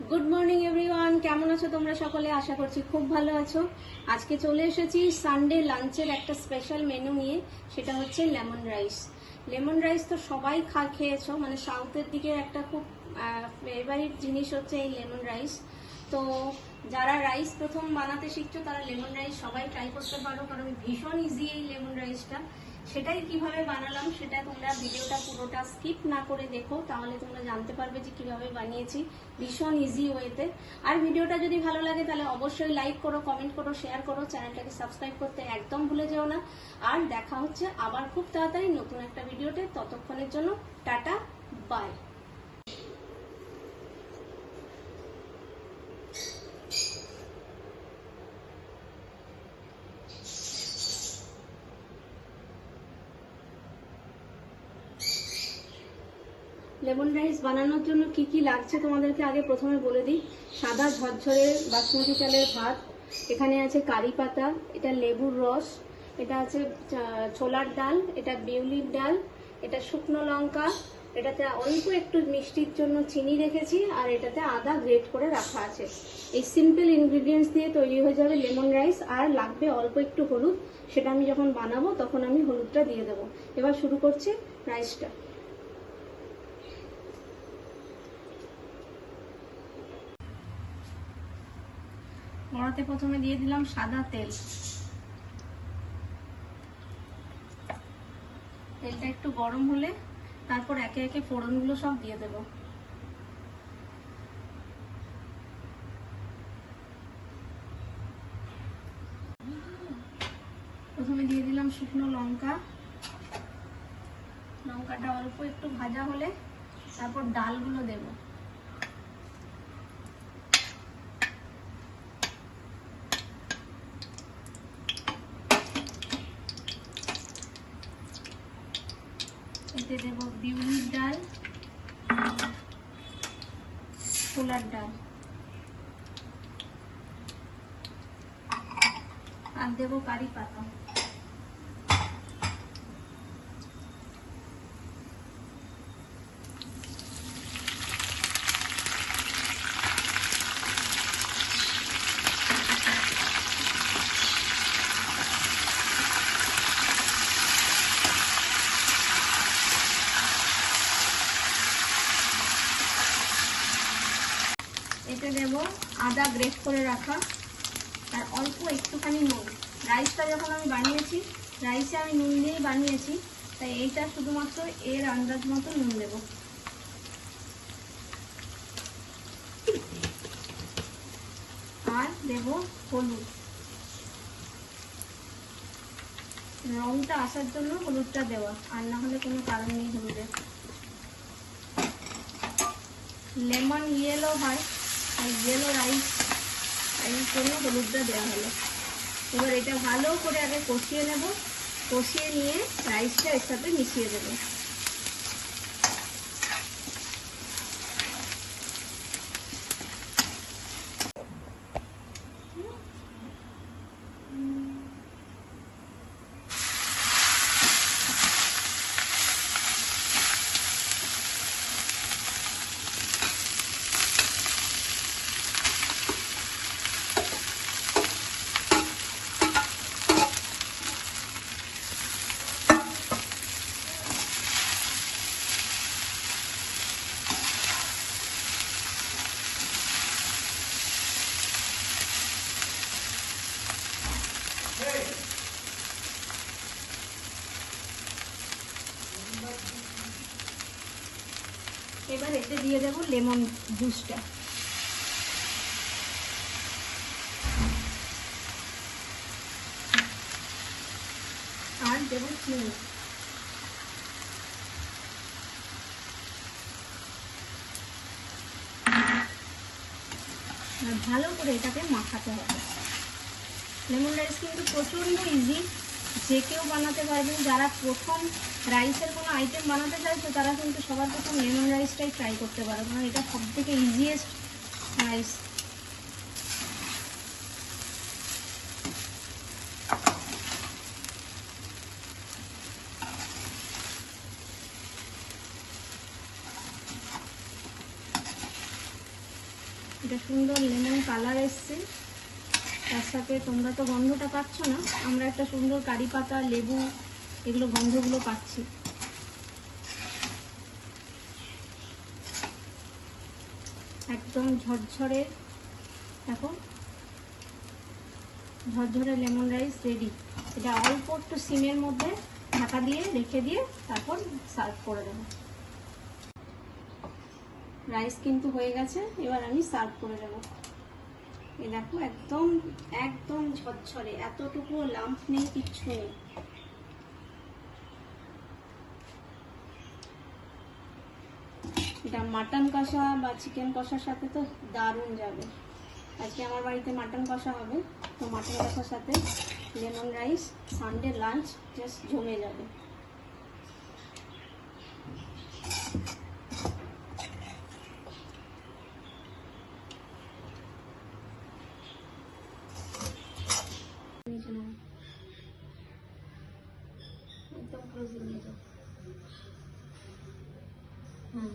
Good morning everyone, কেমন আছো তোমরা সকলে? আশা করছি খুব ভালো আছো। আজকে চলে এসেছি সানডে লাঞ্চের একটা স্পেশাল মেনু নিয়ে, সেটা হচ্ছে লেমন রাইস। লেমন রাইস তো সবাই খেয়েছো, মানে সাউথের দিকে একটা খুব ফেভারিট জিনিস হচ্ছে এই লেমন রাইস। তো যারা রাইস প্রথম বানাতে শিখছো তারা লেমন রাইস সবাই ট্রাই করতে পারো, কারণ ভীষণ ইজি এই লেমন রাইসটা। সেটাই কিভাবে বানালাম সেটা তোমরা ভিডিওটা পুরোটা স্কিপ না করে দেখো, তাহলে তোমরা জানতে পারবে যে কিভাবে বানিয়েছি ভীষণ ইজি ওয়েতে। আর ভিডিওটা যদি ভালো লাগে তাহলে অবশ্যই লাইক করো, কমেন্ট করো, শেয়ার করো, চ্যানেলটাকে সাবস্ক্রাইব করতে একদম ভুলে যেও না। আর দেখা হচ্ছে আবার খুব তাড়াতাড়ি নতুন একটা ভিডিওতে। ততক্ষণের জন্য টাটা, বাই। লেমন রাইস বানানোর জন্য কি কি লাগছে তোমাদেরকে আগে প্রথমে বলে দিই। সাদা ঝরঝরে বাসমতি চালের ভাত, এখানে আছে কারি পাতা, এটা লেবুর রস, এটা আছে ছোলার ডাল, এটা বিউলির ডাল, এটা শুকনো লঙ্কা, এটাতে অল্প একটু মিষ্টির জন্য চিনি রেখেছি, আর এটাতে আদা গ্রেট করে রাখা আছে। এই সিম্পল ইনগ্রিডিয়েন্টস দিয়ে তৈরি হয়ে যাবে লেমন রাইস। আর লাগবে অল্প একটু হলুদ, সেটা আমি যখন বানাবো তখন আমি হলুদটা দিয়ে দেবো। এবার শুরু করছি রাইসটা। কড়াতে প্রথমে দিয়ে দিলাম সাদা তেল। তেলটা একটু গরম হলে তারপর একে একে ফোড়নগুলো সব দিয়ে দেব। প্রথমে দিয়ে দিলাম শুকনো লঙ্কা। লঙ্কাটা অল্প একটু ভাজা হলে তারপর ডালগুলো দেব। এতে দেব বিউলির ডাল, ছোলার ডাল, আর দেব কারি পাতা। এতে দেব আদা গ্রেট করে রাখা, আর অল্প একটুখানি নুন। রাইসটা যখন আমি বানিয়েছি, রাইসে আমি নুন দিয়েই বানিয়েছি, তাই এইটা শুধুমাত্র এর আন্দাজ মতো নুন দেব। আর দেব হলুদ। রংটা আসার জন্য হলুদটা দেওয়া, আর না হলে কোনো কারণ নেই হলুদের। লেমন ইয়েলো হয়, আর ইয়েলো রাইস এর জন্য হলুদটা দেওয়া হলো। এবার এটা ভালো করে আগে কষিয়ে নেব, কষিয়ে নিয়ে রাইসটা এর সাথে মিশিয়ে দেব। এবার এতে দিয়ে দেব লেমন জুসটা। আর দেব চিনি। ভালো করে এটাকে মাখাতে হবে। লেমন রাইস কিন্তু প্রচণ্ড ইজি, যে কেউ বানাতে পারবেন। যারা প্রথম রাইসের কোনো আইটেম বানাতে চাইছো তারা কিন্তু সবার প্রথম লেমন রাইসটাই ট্রাই করতে পারো, কারণ এটা সব থেকে ইজিয়েস্ট রাইস। এটা সুন্দর লেমন কালার এসছে। তার সাথে তোমরা তো গন্ধটা পাচ্ছ না, আমরা একটা সুন্দর কারি পাতা, লেবু, এগুলো গন্ধগুলো পাচ্ছি। একদম ঝরঝরে, দেখো ঝরঝরে লেমন রাইস রেডি। এটা অল্প একটু সিমের মধ্যে ঢাকা দিয়ে রেখে দিয়ে তারপর সার্ভ করে দেবো। রাইস কিন্তু হয়ে গেছে, এবার আমি সার্ভ করে দেবো। এই দেখো একদম একদম ঝরঝরে, এতটুকু লাম্প নেই, কিচ্ছু নেই। এটা মাটন কষা বা চিকেন কষার সাথে তো দারুণ যাবে। আজকে আমার বাড়িতে মাটন কষা হবে, তো মাটন কষার সাথে lemon rice, Sunday lunch just জমে যাবে। একদম ক্লোজ নিয়ে যাও। হ্যাঁ